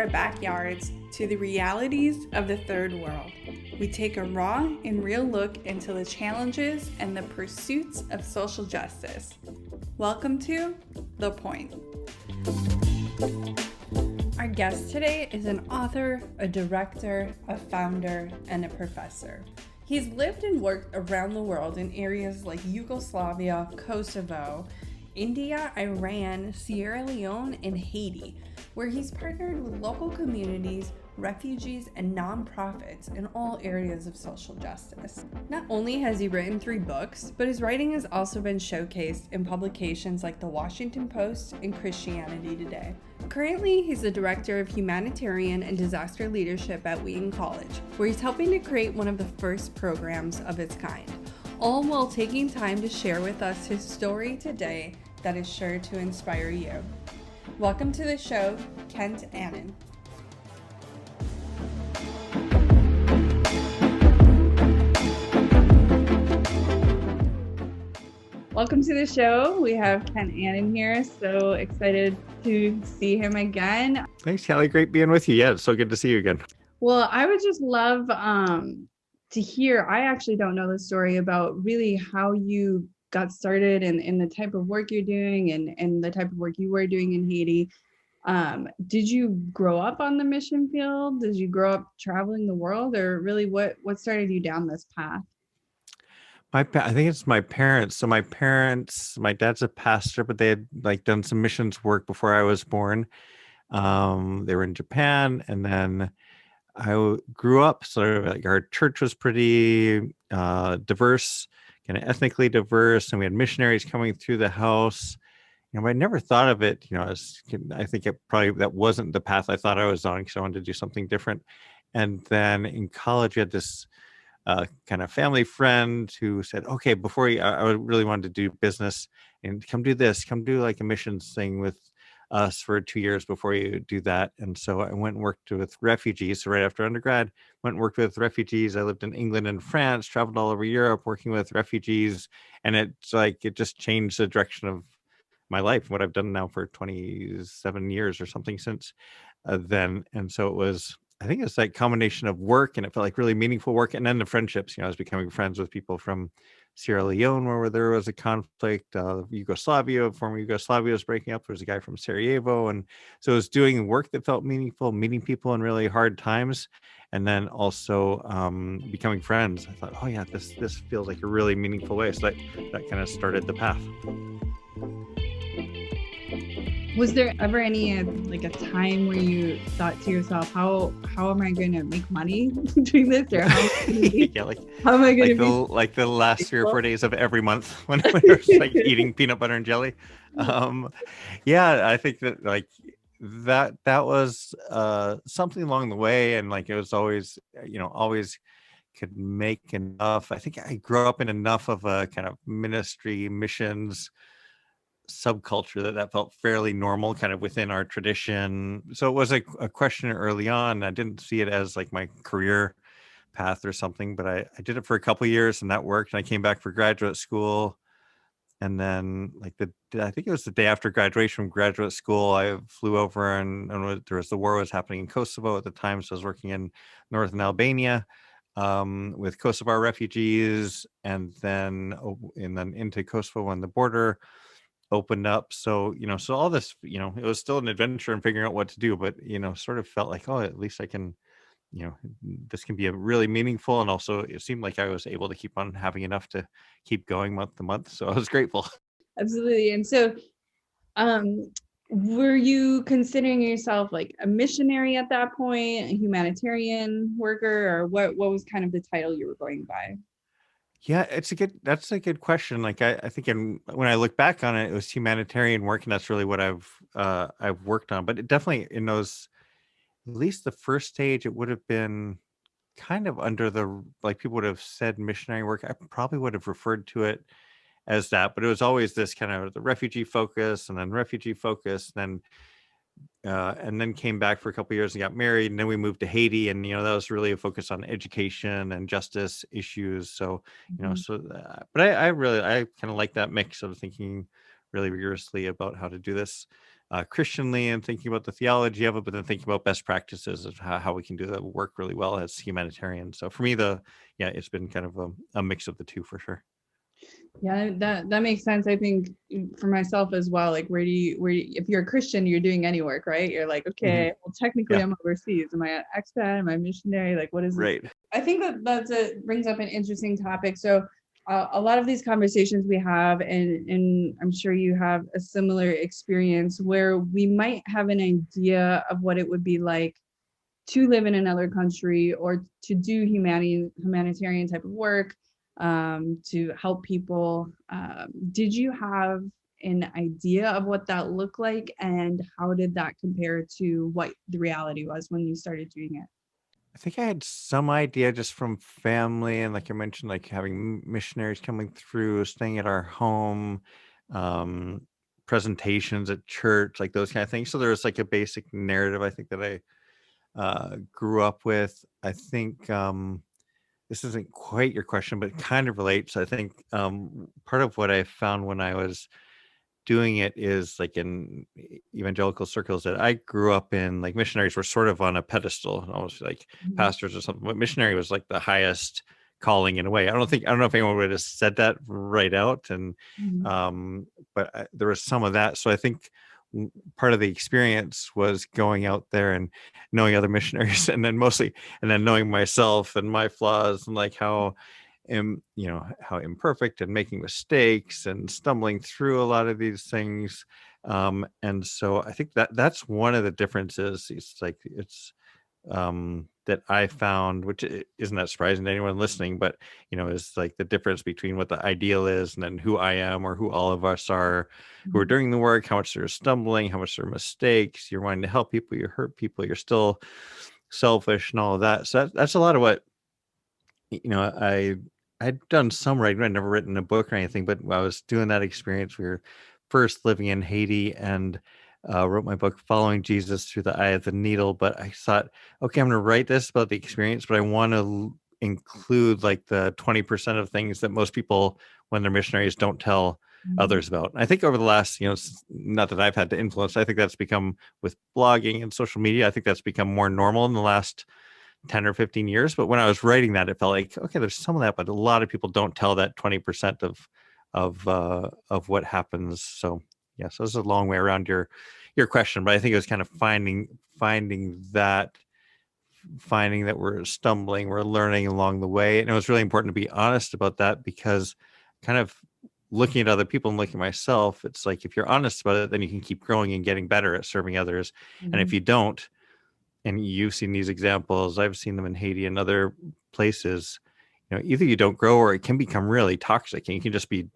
our backyards to the realities of the third world. We take a raw and real look into the challenges and the pursuits of social justice. Welcome to The Point. Our guest today is an author, a director, a founder, and a professor. He's lived and worked around the world in areas like Yugoslavia, Kosovo, India, Iran, Sierra Leone, and Haiti, where he's partnered with local communities, refugees, and nonprofits in all areas of social justice. Not only has he written 3 books, but his writing has also been showcased in publications like The Washington Post and Christianity Today. Currently, he's the director of Humanitarian and Disaster Leadership at Wheaton College, where he's helping to create one of the first programs of its kind, all while taking time to share with us his story today that is sure to inspire you. Welcome to the show, Kent Annan. Welcome to the show. We have Kent Annan here. So excited to see him again. Thanks, Kelly. Great being with you. Yeah, it's so good to see you again. Well, I would just love to hear. I actually don't know the story about really how you got started and the type of work you're doing and the type of work you were doing in Haiti. Did you grow up on the mission field? Did you grow up traveling the world, or really what started you down this path? I think it's my parents. So my dad's a pastor, but they had done some missions work before I was born. They were in Japan, and then I grew up sort of like our church was pretty diverse, kind of ethnically diverse, and we had missionaries coming through the house. But I never thought of it, I think that wasn't the path I thought I was on, because I wanted to do something different. And then in college, we had this kind of family friend who said, okay, I really wanted to do business, and come do like a missions thing with us for 2 years before you do that. And so I went and worked with refugees. So right after undergrad, went and worked with refugees. I lived in England and France, traveled all over Europe working with refugees. And it just changed the direction of my life, what I've done now for 27 years or something since then. And so I think it's like combination of work, and it felt like really meaningful work. And then the friendships, I was becoming friends with people from Sierra Leone, where there was a conflict, former Yugoslavia was breaking up. There was a guy from Sarajevo. And so I was doing work that felt meaningful, meeting people in really hard times, and then also becoming friends. I thought, oh yeah, this feels like a really meaningful way. So that kind of started the path. Was there ever any a time where you thought to yourself, how am I going to make money doing this, or how am I going to like the last 3 or 4 days of every month when I was eating peanut butter and jelly? Yeah, I think that was something along the way, and it was always always could make enough. I think I grew up in enough of a kind of ministry missions subculture that felt fairly normal, kind of within our tradition. So it was a question early on. I didn't see it as my career path or something, but I did it for a couple of years, and that worked. And I came back for graduate school, and then I think it was the day after graduation from graduate school, I flew over, and the war was happening in Kosovo at the time. So I was working in northern Albania with Kosovar refugees, and then into Kosovo when the border opened up. So so all this, it was still an adventure in figuring out what to do, but sort of felt like, oh, at least I can, this can be a really meaningful. And also it seemed like I was able to keep on having enough to keep going month to month, so I was grateful. Absolutely. And so were you considering yourself a missionary at that point, a humanitarian worker, or what was kind of the title you were going by? Yeah, that's a good question. I think when I look back on it, it was humanitarian work, and that's really what I've worked on. But it definitely, in those, at least the first stage, it would have been kind of under people would have said missionary work. I probably would have referred to it as that, but it was always this kind of the refugee focus, and then came back for a couple of years and got married, and then we moved to Haiti, and that was really a focus on education and justice issues. So but I kind of like that mix of thinking really rigorously about how to do this. Christianly and thinking about the theology of it, but then thinking about best practices of how we can do the work really well as humanitarians. So for me, it's been kind of a mix of the two for sure. Yeah, that makes sense. I think for myself as well, like if you're a Christian, you're doing any work, right? You're like, okay, well, technically I'm overseas. Am I an expat? Am I a missionary? Like, what is it? Right. I think that brings up an interesting topic. So a lot of these conversations we have, and I'm sure you have a similar experience where we might have an idea of what it would be like to live in another country or to do humanitarian type of work, to help people. Did you have an idea of what that looked like, and how did that compare to what the reality was when you started doing it? I think I had some idea just from family, and like I mentioned, like having missionaries coming through, staying at our home, presentations at church, like those kind of things. So there was like a basic narrative I think that I grew up with. I think this isn't quite your question, but it kind of relates. I think part of what I found when I was doing it is like in evangelical circles that I grew up in, like missionaries were sort of on a pedestal, almost like pastors or something, but missionary was like the highest calling in a way. I don't know if anyone would have said that right out. And, but there was some of that. So I think part of the experience was going out there and knowing other missionaries and then knowing myself and my flaws and like how imperfect and making mistakes and stumbling through a lot of these things. And so I think that's one of the differences. It's that I found, which isn't that surprising to anyone listening, but is like the difference between what the ideal is and then who I am or who all of us are who are doing the work, how much they're stumbling, how much they're mistakes. You're wanting to help people, you hurt people, you're still selfish and all of that. So that's a lot of what I'd done some writing. I'd never written a book or anything, but I was doing that experience. We were first living in Haiti and wrote my book, Following Jesus Through the Eye of the Needle. But I thought, okay, I'm going to write this about the experience, but I want to include like the 20% of things that most people, when they're missionaries, don't tell others about. I think over the last, not that I've had to influence, I think that's become with blogging and social media. I think that's become more normal in the last 10 or 15 years. But when I was writing that, it felt like, okay, there's some of that, but a lot of people don't tell that 20% of what happens. So yeah, so this is a long way around your question, but I think it was kind of finding that we're stumbling, we're learning along the way. And it was really important to be honest about that, because kind of looking at other people and looking at myself, it's like, if you're honest about it, then you can keep growing and getting better at serving others. And if you don't, and you've seen these examples, I've seen them in Haiti and other places, either you don't grow or it can become really toxic. And you can just be,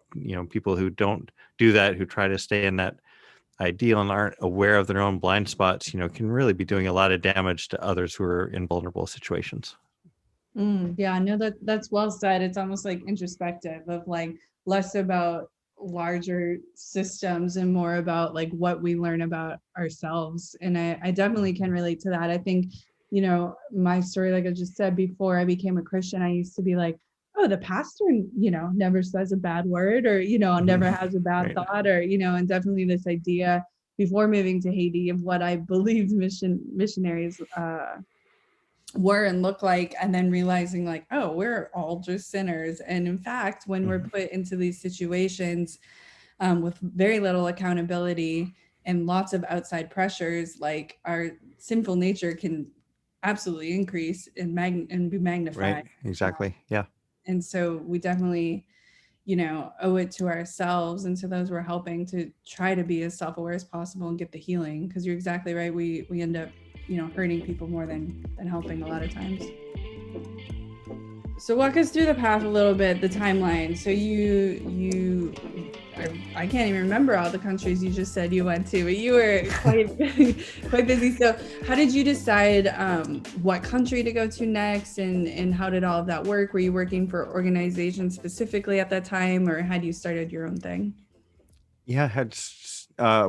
people who don't do that, who try to stay in that ideal and aren't aware of their own blind spots, can really be doing a lot of damage to others who are in vulnerable situations. Yeah, no, that's well said. It's almost like introspective of like less about larger systems and more about like what we learn about ourselves. And I definitely can relate to that. I think, my story, like I just said, before I became a Christian, I used to be like, oh, the pastor, never says a bad word, or, never has a bad thought, or, and definitely this idea before moving to Haiti of what I believed missionaries were and look like, and then realizing like, oh, we're all just sinners. And in fact, when we're put into these situations with very little accountability and lots of outside pressures, like our sinful nature can absolutely increase and be magnified. Right, exactly. Yeah. And so we definitely, owe it to ourselves and to those we're helping to try to be as self-aware as possible and get the healing, because you're exactly right. We end up hurting people more than helping a lot of times. So walk us through the path a little bit, the timeline. So I can't even remember all the countries you just said you went to, but you were quite busy. So how did you decide what country to go to next, and how did all of that work? Were you working for organizations specifically at that time, or had you started your own thing? Yeah, I had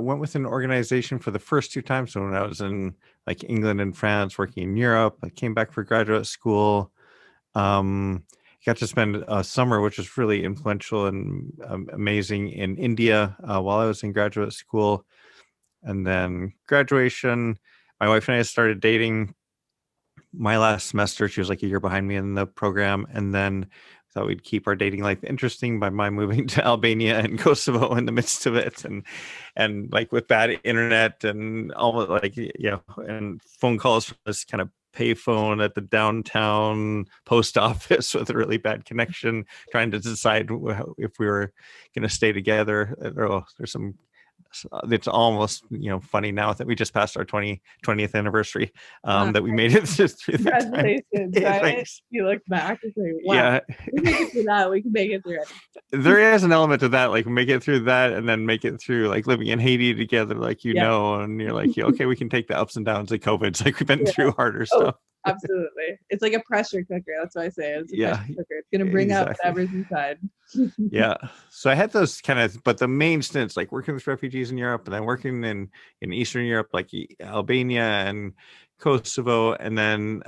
went with an organization for the first two times. So when I was in like England and France, working in Europe, I came back for graduate school. Got to spend a summer, which was really influential and amazing, in India while I was in graduate school. and then graduation. My wife and I started dating my last semester. She was like a year behind me in the program, and then thought we'd keep our dating life interesting by my moving to Albania and Kosovo in the midst of it, and like with bad internet and almost like and phone calls from this kind of payphone at the downtown post office with a really bad connection, trying to decide if we were going to stay together. Oh, there's some. It's almost funny now that we just passed our 20th anniversary, that we made it through that time. Congratulations, Yeah, right? thanks. You look back and say, wow, Yeah, we make it through that. We can make it through it. there is an element to that, like make it through that and then make it through like living in Haiti together, like and you're like, okay, we can take the ups and downs of COVID. It's like we've been through harder stuff. Absolutely. It's like a pressure cooker. That's what I say. It's a pressure cooker. It's going to bring out Exactly. whatever's inside. Yeah. So I had those kind of, but the main stints, like working with refugees in Europe and then working in Eastern Europe, like Albania and Kosovo, and then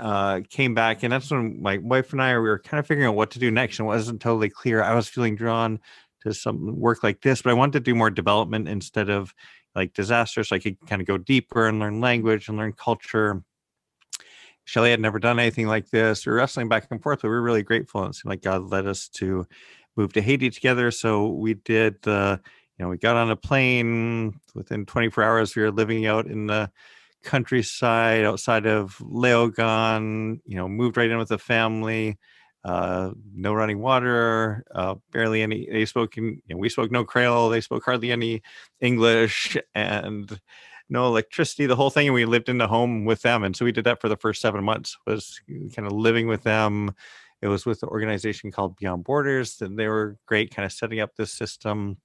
came back. And that's when my wife and I, we were kind of figuring out what to do next. And it wasn't totally clear. I was feeling drawn to some work like this, but I wanted to do more development instead of like disaster. So I could kind of go deeper and learn language and learn culture. Shelley had never done anything like this. We were wrestling back and forth, but we were really grateful. And it seemed like God led us to move to Haiti together. So we did we got on a plane. Within 24 hours, we were living out in the countryside outside of Leone, moved right in with the family. No running water, barely any. We spoke no Creole. They spoke hardly any English, and no electricity, the whole thing. And we lived in the home with them. And so we did that for the first 7 months, was kind of living with them. It was with an organization called Beyond Borders, and they were great, kind of setting up this system.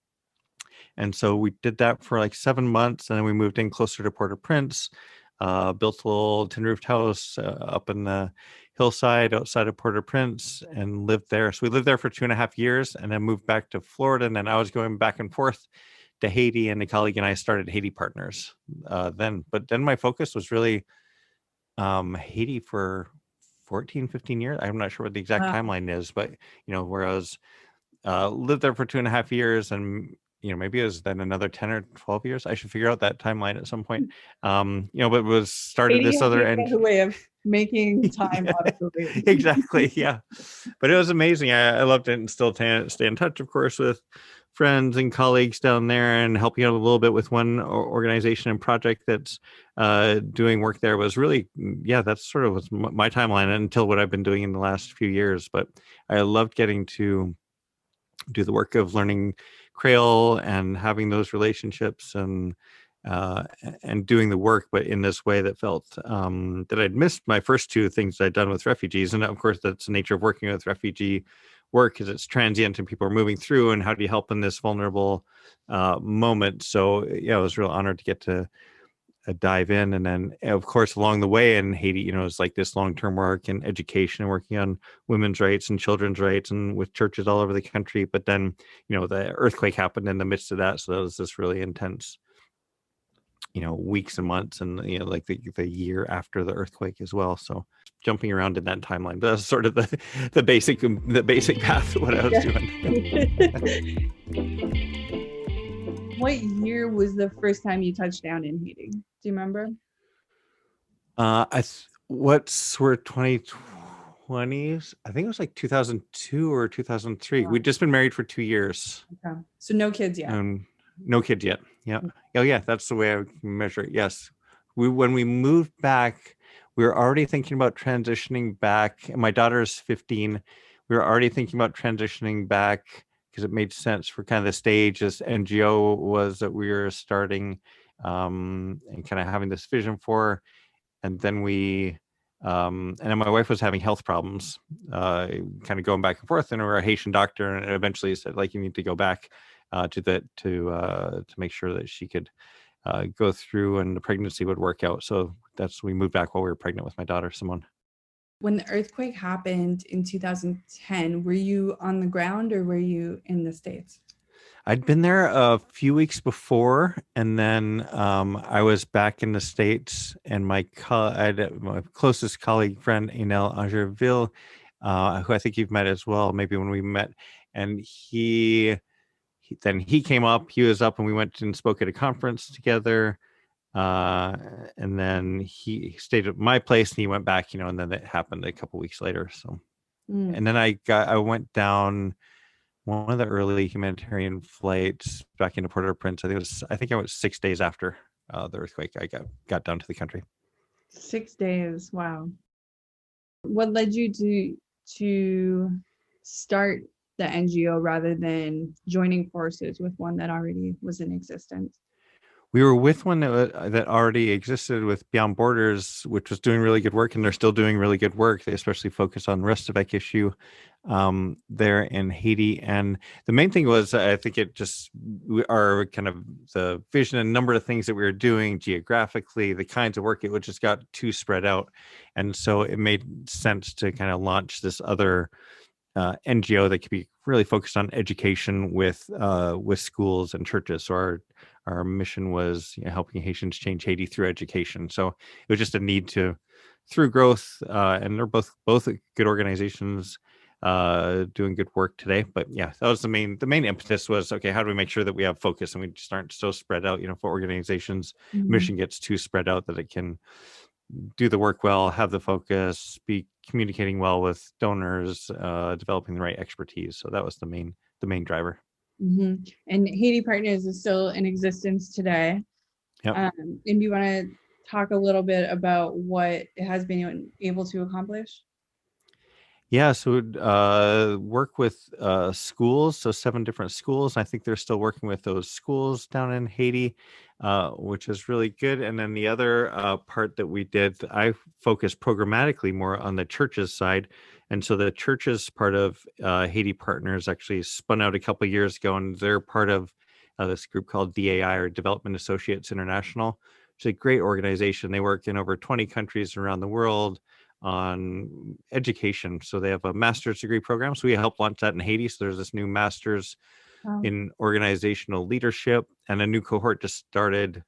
And so we did that for like 7 months. And then we moved in closer to Port-au-Prince, built a little tin-roofed house up in the hillside outside of Port-au-Prince and lived there. So we lived there for 2.5 years and then moved back to Florida. And then I was going back and forth to Haiti, and a colleague and I started Haiti Partners then. But then my focus was really Haiti for 14, 15 years. I'm not sure what the exact timeline is, but, where I was lived there for 2.5 years, and, maybe it was then another 10 or 12 years. I should figure out that timeline at some point. But it was started Haiti this other end. A way of making time out of the way. Exactly. Yeah. But it was amazing. I loved it, and still stay in touch, of course, with friends and colleagues down there, and helping out a little bit with one organization and project that's doing work there. Was really, that's sort of was my timeline until what I've been doing in the last few years. But I loved getting to do the work of learning Creole and having those relationships and doing the work, but in this way that felt that I'd missed my first two things I'd done with refugees. And of course, that's the nature of working with refugee work, is it's transient and people are moving through, and how do you help in this vulnerable moment? So I was real honored to get to dive in. And then of course, along the way in Haiti, it's like this long-term work in education and working on women's rights and children's rights and with churches all over the country. But then, the earthquake happened in the midst of that. So that was this really intense, weeks and months, and like the year after the earthquake as well. So jumping around in that timeline, but that's sort of the basic path of what I was doing. What year was the first time you touched down in Haiti? Do you remember? What's were 2020s? I think it was like 2002 or 2003. Wow. We'd just been married for 2 years. Okay. So no kids yet. No kids yet. Yeah. Oh yeah. That's the way I would measure it. Yes. When we moved back, we were already thinking about transitioning back. My daughter's 15. We were already thinking about transitioning back because it made sense for kind of the stage as NGO was that we were starting and kind of having this vision for. And then and then my wife was having health problems, kind of going back and forth, and we were a Haitian doctor, and eventually said, like, you need to go back to make sure that she could go through and the pregnancy would work out. So we moved back while we were pregnant with my daughter, Simone. When the earthquake happened in 2010, were you on the ground or were you in the States? I'd been there a few weeks before, and then I was back in the States, and my closest colleague friend, Enel Angerville, who I think you've met as well, maybe when we met, and he came up, he was up, and we went and spoke at a conference together. uh, and then he stayed at my place, and he went back, and then it happened a couple weeks later. So, Mm. and then I went down one of the early humanitarian flights back into Port-au-Prince. I think I was 6 days after the earthquake. I got down to the country. 6 days. Wow. What led you to start the NGO rather than joining forces with one that already was in existence? We were with one that already existed with Beyond Borders, which was doing really good work, and they're still doing really good work. They especially focus on the Restavek issue there in Haiti. And the main thing was, I think our kind of the vision and number of things that we were doing geographically, the kinds of work, it just got too spread out. And so it made sense to kind of launch this other NGO that could be really focused on education with schools and churches. So our mission was helping Haitians change Haiti through education. So it was just a need through growth, and they're both good organizations doing good work today. But yeah, that was the main impetus was, okay, how do we make sure that we have focus and we just aren't so spread out? If organizations mission gets too spread out, that it can do the work well, have the focus, be communicating well with donors, developing the right expertise. So that was the main driver. Mm-hmm. And Haiti Partners is still in existence today. Yep. And do you want to talk a little bit about what it has been able to accomplish? Yeah, so work with schools, so 7 different schools. I think they're still working with those schools down in Haiti, which is really good. And then the other part that we did, I focused programmatically more on the churches side. And so the churches part of Haiti Partners actually spun out a couple of years ago, and they're part of this group called DAI, or Development Associates International, which is a great organization. They work in over 20 countries around the world on education. So they have a master's degree program. So we helped launch that in Haiti. So there's this new master's in organizational leadership, and a new cohort just started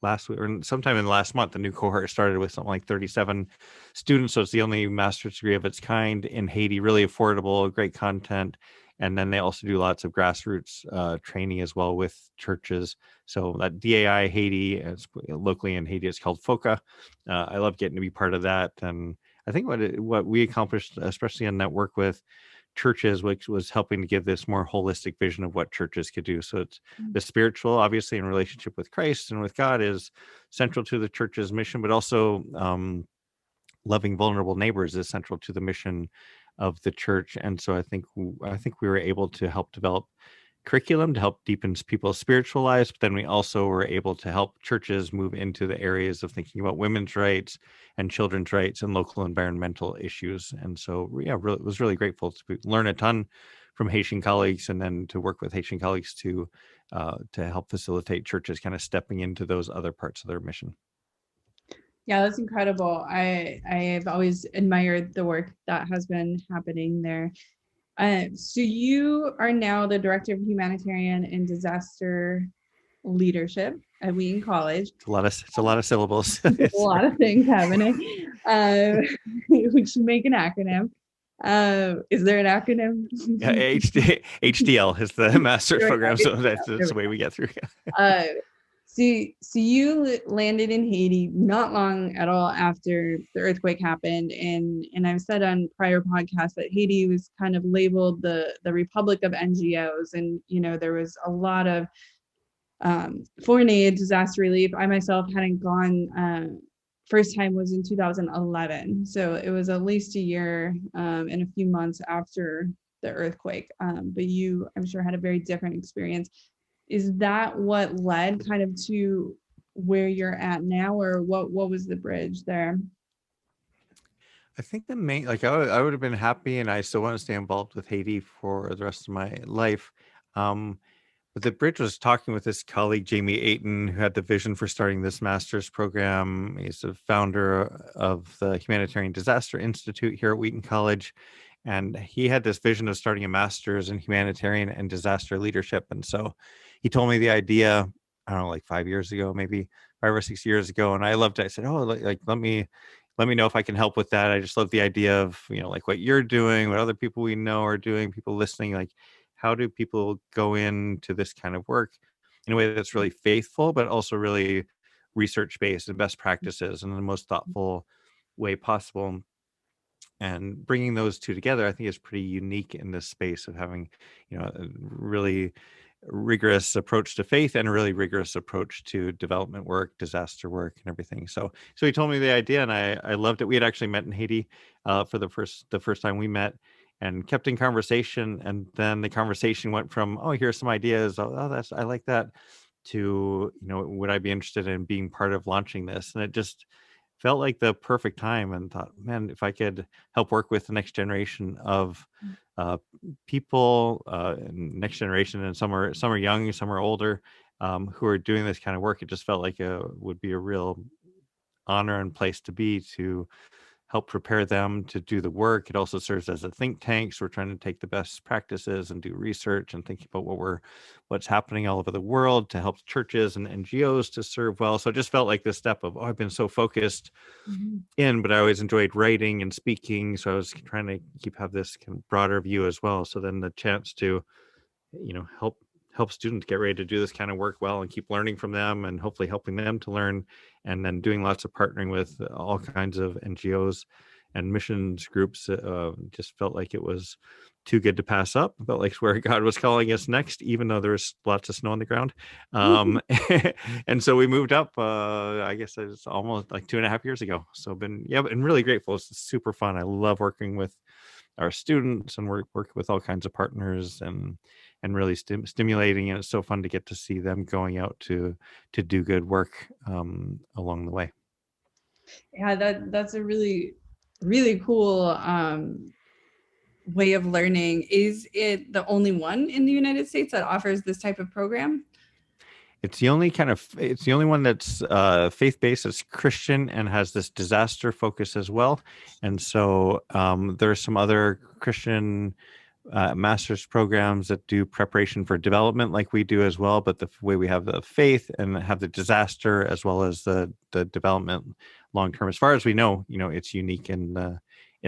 last week or sometime in the last month. The new cohort started with something like 37 students. So it's the only master's degree of its kind in Haiti, really affordable, great content. And then they also do lots of grassroots training as well with churches. So that DAI Haiti, locally in Haiti, it's called FOCA. I love getting to be part of that. And I think what we accomplished, especially in that work with churches, which was helping to give this more holistic vision of what churches could do. So it's the spiritual, obviously, in relationship with Christ and with God, is central to the church's mission, but also loving vulnerable neighbors is central to the mission of the church. And so I think we were able to help develop curriculum to help deepen people's spiritual lives, but then we also were able to help churches move into the areas of thinking about women's rights and children's rights and local environmental issues. And so, yeah, really, was really grateful to learn a ton from Haitian colleagues, and then to work with Haitian colleagues to help facilitate churches kind of stepping into those other parts of their mission. Yeah, that's incredible. I've always admired the work that has been happening there. So you are now the Director of Humanitarian and Disaster Leadership at Wheaton College. It's a lot of syllables. A lot of things happening. We should make an acronym. Is there an acronym? Yeah, HDL is the master's program, so that's the way we get through. So you landed in Haiti not long at all after the earthquake happened, and I've said on prior podcasts that Haiti was kind of labeled the Republic of NGOs, and there was a lot of foreign aid, disaster relief. I myself hadn't gone. First time was in 2011, so it was at least a year and a few months after the earthquake. But you, I'm sure, had a very different experience. Is that what led kind of to where you're at now, or what was the bridge there? I think the main, I would have been happy, and I still want to stay involved with Haiti for the rest of my life. But the bridge was talking with this colleague, Jamie Ayton, who had the vision for starting this master's program. He's the founder of the Humanitarian Disaster Institute here at Wheaton College. And he had this vision of starting a master's in humanitarian and disaster leadership. And so he told me the idea, I don't know, like 5 years ago, maybe 5 or 6 years ago. And I loved it. I said, oh, let me know if I can help with that. I just love the idea of, like what you're doing, what other people we know are doing, people listening, like how do people go into this kind of work in a way that's really faithful, but also really research-based and best practices in the most thoughtful way possible. And bringing those two together, I think, is pretty unique in this space of having, a really rigorous approach to faith and a really rigorous approach to development work, disaster work, and everything. So he told me the idea, and I loved it. We had actually met in Haiti for the first time we met, and kept in conversation. And then the conversation went from, oh, here's some ideas. Oh, I like that, to, would I be interested in being part of launching this? And it just felt like the perfect time, and thought, man, if I could help work with the next generation of people, next generation, and some are young, some are older, who are doing this kind of work, it just felt like would be a real honor and place to be, to help prepare them to do the work. It also serves as a think tank, so we're trying to take the best practices and do research and thinking about what's happening all over the world to help churches and NGOs to serve well. So it just felt like this step of, I've been so focused in, but I always enjoyed writing and speaking, so I was trying to have this kind of broader view as well. So then the chance to, help students get ready to do this kind of work well, and keep learning from them, and hopefully helping them to learn, and then doing lots of partnering with all kinds of NGOs and missions groups, just felt like it was too good to pass up. Felt like where God was calling us next, even though there was lots of snow on the ground. And so we moved up, I guess it's almost like 2.5 years ago. So been really grateful. It's super fun. I love working with our students, and work with all kinds of partners, and really stimulating. And it's so fun to get to see them going out to do good work along the way. Yeah, that's a really, really cool way of learning. Is it the only one in the United States that offers this type of program? It's the only one that's faith-based, it's Christian, and has this disaster focus as well. And so there are some other Christian master's programs that do preparation for development like we do as well, but the way we have the faith and have the disaster as well as the development long term, as far as we know, it's unique in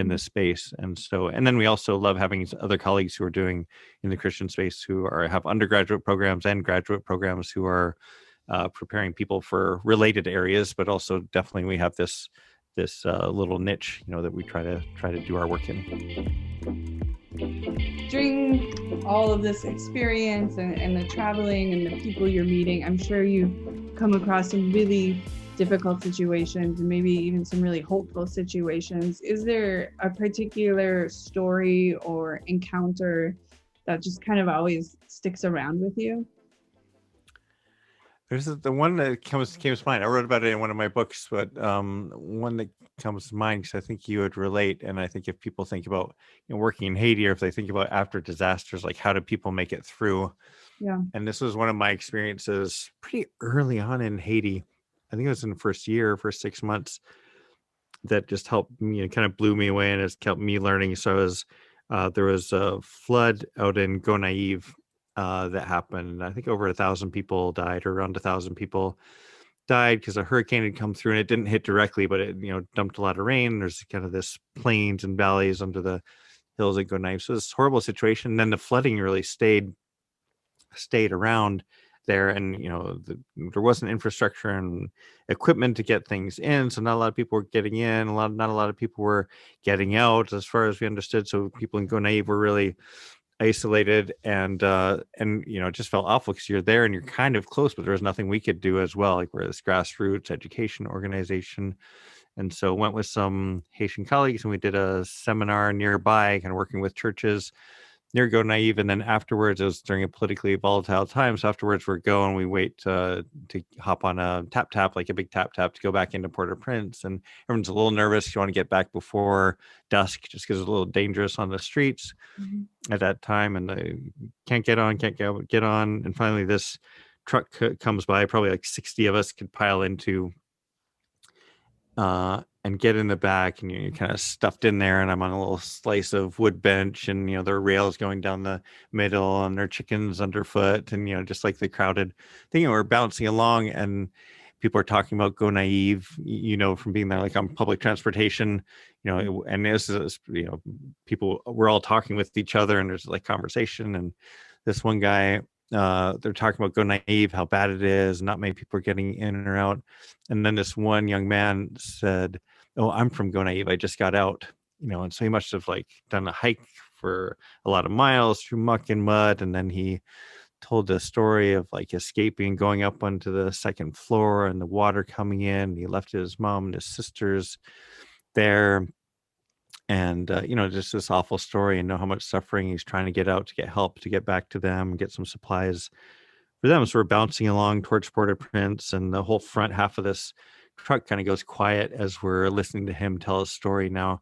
this space. And then we also love having other colleagues who are doing in the Christian space, who have undergraduate programs and graduate programs, who are preparing people for related areas, but also definitely we have this little niche, that we try to do our work in. During all of this experience and the traveling and the people you're meeting, I'm sure you've come across some really difficult situations, and maybe even some really hopeful situations. Is there a particular story or encounter that just kind of always sticks around with you? There's the one that came to mind. I wrote about it in one of my books, but one that comes to mind, because I think you would relate. And I think if people think about working in Haiti, or if they think about after disasters, like how do people make it through? Yeah. And this was one of my experiences pretty early on in Haiti. I think it was in the first 6 months, that just helped me, kind of blew me away, and it's kept me learning. So there was a flood out in Gonaïve that happened. I think over 1,000 people died, or around 1,000 people died, because a hurricane had come through, and it didn't hit directly, but it dumped a lot of rain. There's kind of this plains and valleys under the hills at Gonaïve. So this horrible situation. And then the flooding really stayed around there, and there wasn't infrastructure and equipment to get things in, so not a lot of people were getting in, not a lot of people were getting out, as far as we understood. So people in Gonaïve were really isolated, and it just felt awful, because you're there and you're kind of close, but there was nothing we could do as well. Like, we're this grassroots education organization. And so went with some Haitian colleagues, and we did a seminar nearby, kind of working with churches near Gonaïve. And then afterwards, it was during a politically volatile time, so afterwards we're going, we wait to hop on a tap, like a big tap to go back into Port-au-Prince, and everyone's a little nervous. You want to get back before dusk, just because it's a little dangerous on the streets at that time, and they can't get on. And finally this truck comes by, probably like 60 of us could pile into and get in the back, and you're kind of stuffed in there, and I'm on a little slice of wood bench, and there are rails going down the middle, and there are chickens underfoot, and just like the crowded thing, and we're bouncing along, and people are talking about Gonaïve, from being there, like on public transportation, and this is, people, we're all talking with each other, and there's like conversation, and this one guy they're talking about Go Naive, how bad it is, not many people are getting in or out. And then this one young man said, "Oh, I'm from Go Naive. I just got out." And so he must have like done a hike for a lot of miles through muck and mud. And then he told a story of like escaping, going up onto the second floor and the water coming in. He left his mom and his sisters there. And, just this awful story, and know how much suffering he's trying to get out, to get help, to get back to them, get some supplies for them. So we're bouncing along towards Port-au-Prince, and the whole front half of this truck kind of goes quiet as we're listening to him tell his story now.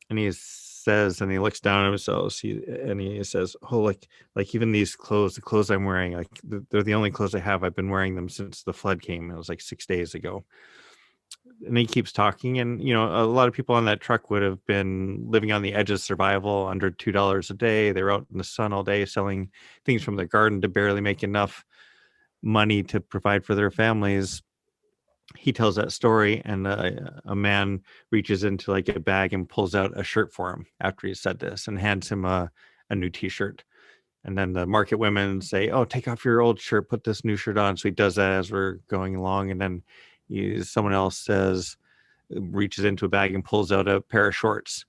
And he says, and he looks down at himself, and he says, "Oh, like even these clothes, the clothes I'm wearing, like they're the only clothes I have. I've been wearing them since the flood came. It was like 6 days ago." And he keeps talking, and a lot of people on that truck would have been living on the edge of survival, under $2 a day. They were out in the sun all day selling things from their garden to barely make enough money to provide for their families. He tells that story, and a man reaches into like a bag and pulls out a shirt for him after he said this, and hands him a new t-shirt. And then the market women say, "Oh, take off your old shirt, put this new shirt on." So he does that as we're going along. And then someone else reaches into a bag and pulls out a pair of shorts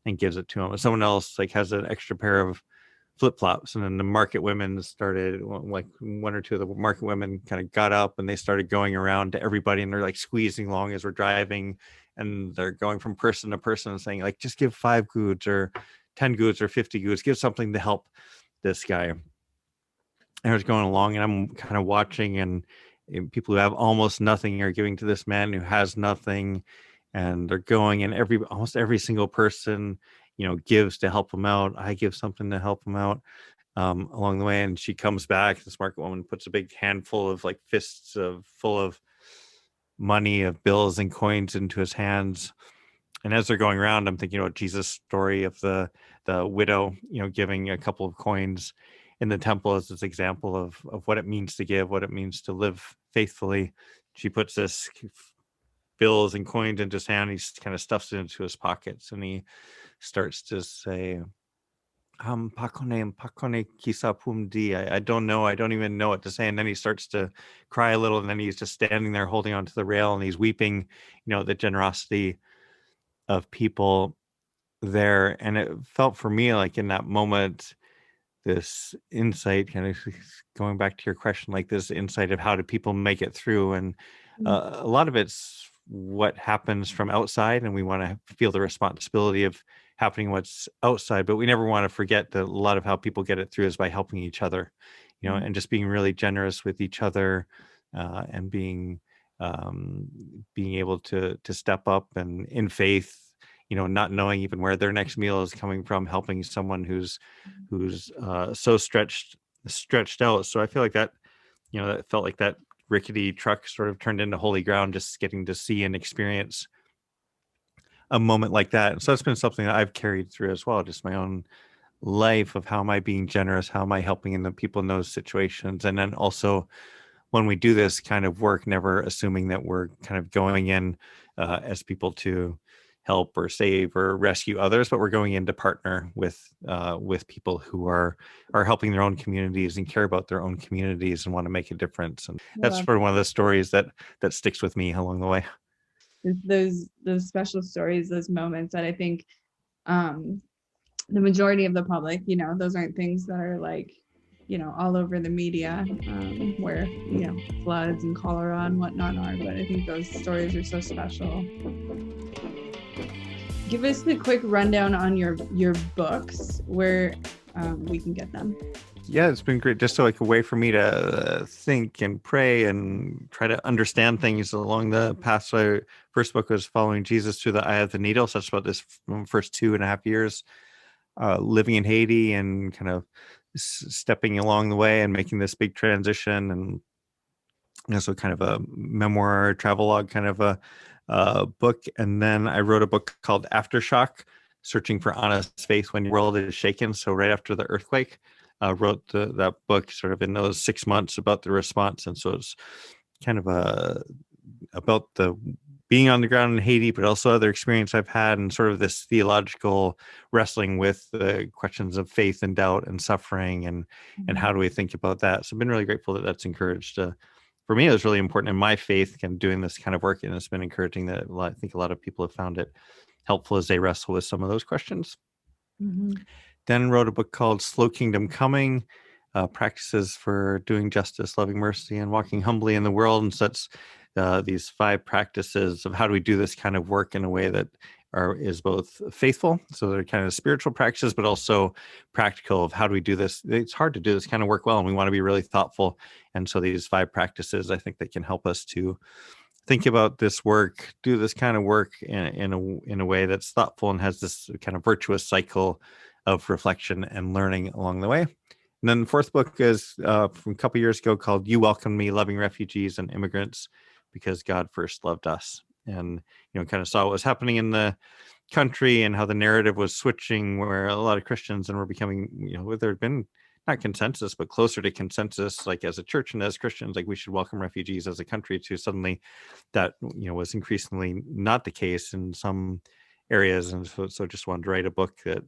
and gives it to him. And someone else like has an extra pair of flip-flops. And then the market women started, like one or two of the market women kind of got up and they started going around to everybody, and they're like squeezing along as we're driving, and they're going from person to person and saying like, "Just give 5 goods or 10 goods or 50 goods, give something to help this guy." And I was going along, and I'm kind of watching, and people who have almost nothing are giving to this man who has nothing, and they're going, and almost every single person gives to help him out. I give something to help him out along the way. And she comes back, this market woman puts a big handful of like fists full of money, of bills and coins, into his hands. And as they're going around, I'm thinking about Jesus' story of the widow, giving a couple of coins in the temple as this example of what it means to give, what it means to live faithfully. She puts this bills and coins into his hand. He kind of stuffs it into his pockets, and he starts to say, pakone kisa pumdi. I don't know. I don't even know what to say. And then he starts to cry a little, and then he's just standing there holding onto the rail, and he's weeping, the generosity of people there. And it felt for me like in that moment, this insight, kind of going back to your question, like this insight of how do people make it through. And a lot of it's what happens from outside, and we want to feel the responsibility of happening what's outside, but we never want to forget that a lot of how people get it through is by helping each other, and just being really generous with each other, and being able to step up and in faith, not knowing even where their next meal is coming from, helping someone who's so stretched out. So I feel like that, that felt like that rickety truck sort of turned into holy ground, just getting to see and experience a moment like that. And so that's been something that I've carried through as well, just my own life of how am I being generous, how am I helping in the people in those situations. And then also when we do this kind of work, never assuming that we're kind of going in as people to help or save or rescue others, but we're going in to partner with people who are helping their own communities and care about their own communities and want to make a difference. And that's sort of one of the stories that sticks with me along the way. Those special stories, those moments that I think the majority of the public, those aren't things that are like, all over the media, where, floods and cholera and whatnot are. But I think those stories are so special. Give us the quick rundown on your books, where we can get them. Yeah, it's been great. Just like a way for me to think and pray and try to understand things along the path. So first book was Following Jesus Through the Eye of the Needle. So that's about this first 2.5 years living in Haiti and kind of stepping along the way and making this big transition. And so kind of a memoir, travelogue kind of a book. And then I wrote a book called Aftershock, Searching for Honest Faith When Your World is Shaken. So right after the earthquake, wrote that book sort of in those 6 months about the response. And so it's kind of about the being on the ground in Haiti, but also other experience I've had, and sort of this theological wrestling with the questions of faith and doubt and suffering, and how do we think about that. So I've been really grateful that that's encouraged. For me, it was really important in my faith, kind of doing this kind of work, and it's been encouraging that I think a lot of people have found it helpful as they wrestle with some of those questions. Then wrote a book called Slow Kingdom Coming, Practices for Doing Justice, Loving Mercy, and Walking Humbly in the World. And so that's these 5 practices of how do we do this kind of work in a way that is both faithful, so they're kind of spiritual practices, but also practical of how do we do this. It's hard to do this kind of work well, and we want to be really thoughtful. And so these 5 practices, I think, that can help us to think about this work, do this kind of work in a way that's thoughtful and has this kind of virtuous cycle of reflection and learning along the way. And then the 4th book is from a couple years ago called You Welcome Me, Loving Refugees and Immigrants Because God First Loved Us. And, kind of saw what was happening in the country and how the narrative was switching, where a lot of Christians and were becoming, there had been not consensus, but closer to consensus, like as a church and as Christians, like we should welcome refugees as a country, to suddenly that, was increasingly not the case in some areas. And so just wanted to write a book that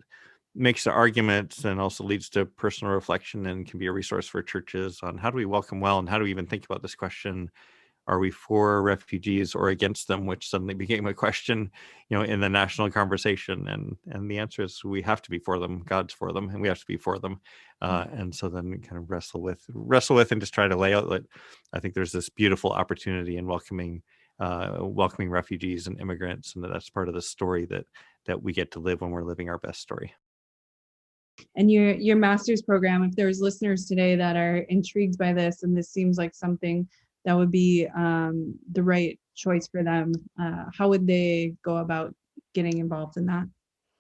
makes the arguments and also leads to personal reflection and can be a resource for churches on how do we welcome well, and how do we even think about this question, are we for refugees or against them, which suddenly became a question, in the national conversation. And the answer is we have to be for them. God's for them, and we have to be for them. And so then kind of wrestle with and just try to lay out that I think there's this beautiful opportunity in welcoming refugees and immigrants, and that's part of the story that we get to live when we're living our best story. And your master's program, if there's listeners today that are intrigued by this, and this seems like something that would be the right choice for them, how would they go about getting involved in that?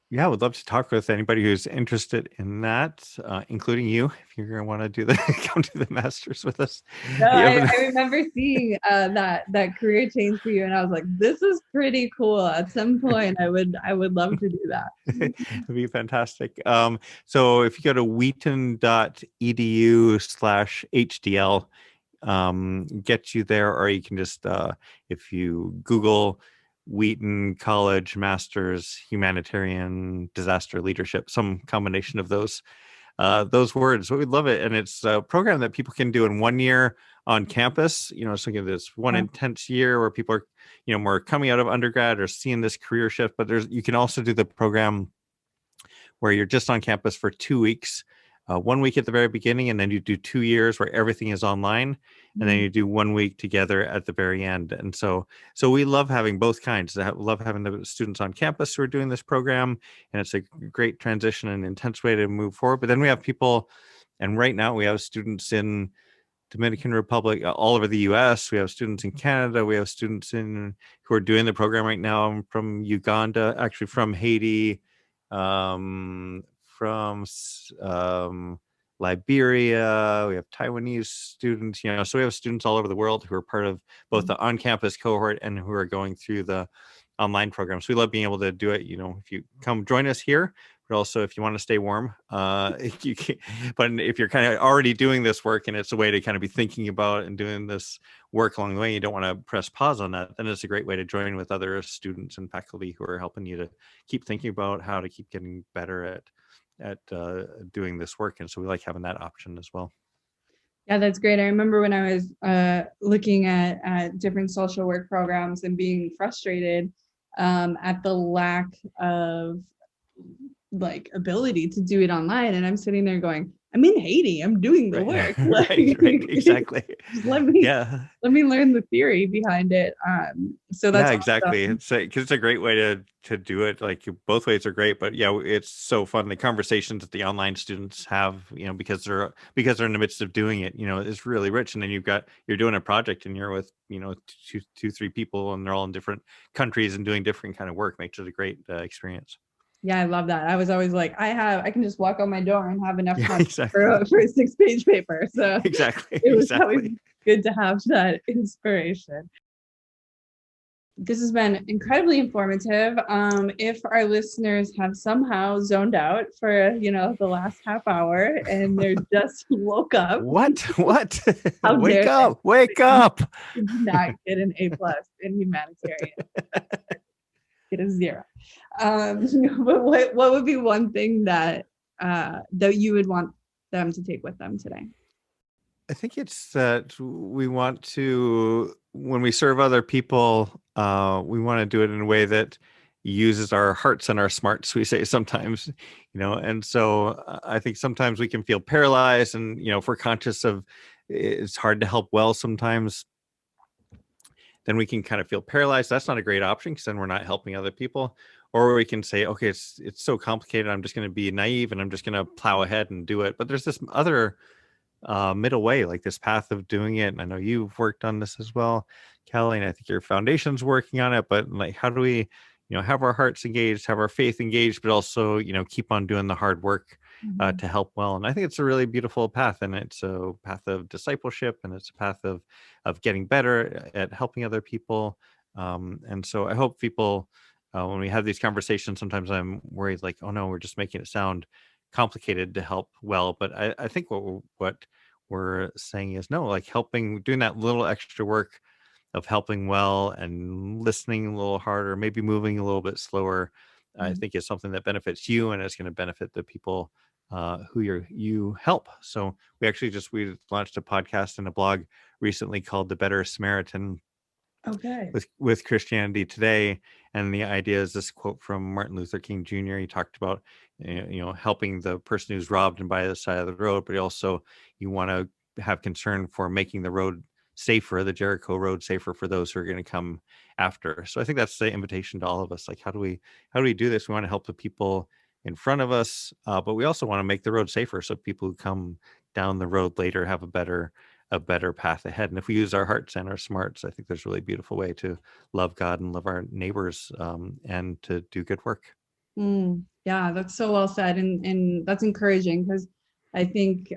Yeah, I would love to talk with anybody who's interested in that, including you, if you're going to want to come do the master's with us. No, I remember seeing that career change for you, and I was like, this is pretty cool. At some point, I would love to do that. It'd be fantastic. So if you go to wheaton.edu/HDL, get you there, or you can just, if you Google Wheaton College Masters Humanitarian Disaster Leadership, some combination of those words, we'd love it. And it's a program that people can do in 1 year on campus, so this one intense year where people are, more coming out of undergrad or seeing this career shift. But you can also do the program where you're just on campus for 2 weeks, 1 week at the very beginning, and then you do 2 years where everything is online, and then you do 1 week together at the very end. And so we love having both kinds. I love having the students on campus who are doing this program, and it's a great transition and intense way to move forward. But then we have people, and right now we have students in Dominican Republic, all over the U.S. We have students in Canada. We have students who are doing the program right now from Uganda, actually from Haiti, from Liberia. We have Taiwanese students, so we have students all over the world who are part of both the on-campus cohort and who are going through the online program. So we love being able to do it. If you come join us here, but also if you want to stay warm, you can, but if you're kind of already doing this work and it's a way to kind of be thinking about and doing this work along the way, you don't want to press pause on that, then it's a great way to join with other students and faculty who are helping you to keep thinking about how to keep getting better at doing this work. And so we like having that option as well. Yeah, that's great. I remember when I was looking at different social work programs and being frustrated at the lack of ability to do it online. And I'm sitting there going, I'm in Haiti, I'm doing the work. Right, exactly. Let me learn the theory behind it. So that's exactly. awesome. It's a great way to do it. Like both ways are great, but it's so fun. The conversations that the online students have, because they're in the midst of doing it, is really rich. And then you're doing a project and you're with, 2-3 people, and they're all in different countries and doing different kind of work. Makes it a great experience. Yeah, I love that. I was always like, I can just walk out my door and have enough time for a 6-page paper. So exactly. It was always good to have that inspiration. This has been incredibly informative. If our listeners have somehow zoned out for, the last half hour and they're just woke up. What? How Wake dare up! Wake up! they did not get an A+ in humanitarian. Get a 0. But what would be one thing that you would want them to take with them today? I think it's that we want to, when we serve other people, we want to do it in a way that uses our hearts and our smarts, we say sometimes, and so I think sometimes we can feel paralyzed, and, if we're conscious of it's hard to help well sometimes, then we can kind of feel paralyzed. That's not a great option, because then we're not helping other people. Or we can say, okay, it's so complicated, I'm just going to be naive and I'm just going to plow ahead and do it. But there's this other middle way, like this path of doing it. And I know you've worked on this as well, Kelly, and I think your foundation's working on it. But like, how do we, have our hearts engaged, have our faith engaged, but also, keep on doing the hard work to help well? And I think it's a really beautiful path, and it's a path of discipleship, and it's a path of getting better at helping other people. And so I hope people, when we have these conversations, sometimes I'm worried, like, oh no, we're just making it sound complicated to help well. But I think what we're saying is, no, like doing that little extra work of helping well and listening a little harder, maybe moving a little bit slower, I think is something that benefits you, and it's going to benefit the people who you help. So we launched a podcast and a blog recently called the Better Samaritan. Okay. With Christianity Today. And the idea is this quote from Martin Luther King Jr. He talked about, helping the person who's robbed and by the side of the road, but also you want to have concern for making the road safer, the Jericho road safer for those who are going to come after. So I think that's the invitation to all of us. Like, how do we do this? We want to help the people in front of us, but we also want to make the road safer, so people who come down the road later have a better path ahead. And if we use our hearts and our smarts, I think there's a really beautiful way to love God and love our neighbors, and to do good work. Yeah, that's so well said. And that's encouraging, because I think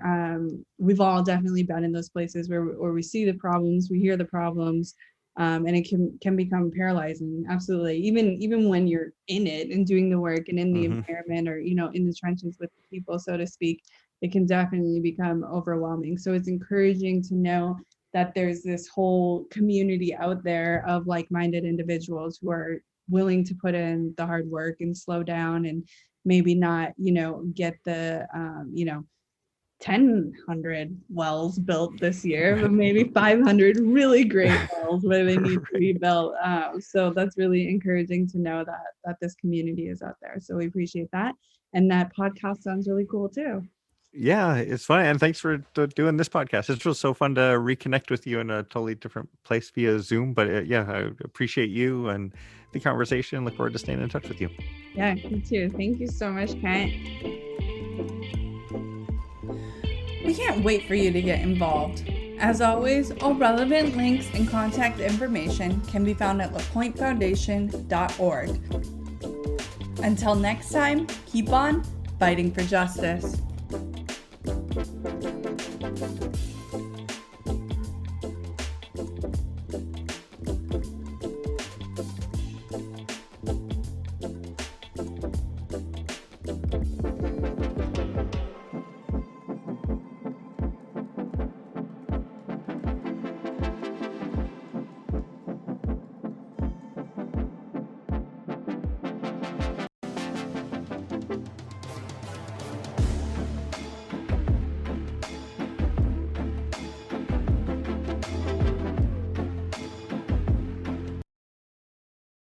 we've all definitely been in those places where we see the problems, we hear the problems, and it can become paralyzing. Absolutely. Even when you're in it and doing the work and in the environment, or, in the trenches with the people, so to speak, it can definitely become overwhelming. So it's encouraging to know that there's this whole community out there of like-minded individuals who are willing to put in the hard work and slow down, and maybe not, get the, 1,000 wells built this year, but maybe 500 really great wells where they need to be built. So that's really encouraging to know that this community is out there. So we appreciate that. And that podcast sounds really cool too. Yeah, it's fun. And thanks for doing this podcast. It's just so fun to reconnect with you in a totally different place via Zoom. But I appreciate you and the conversation. Look forward to staying in touch with you. Yeah, me too. Thank you so much, Kent. We can't wait for you to get involved. As always, all relevant links and contact information can be found at lapointefoundation.org. Until next time, keep on fighting for justice.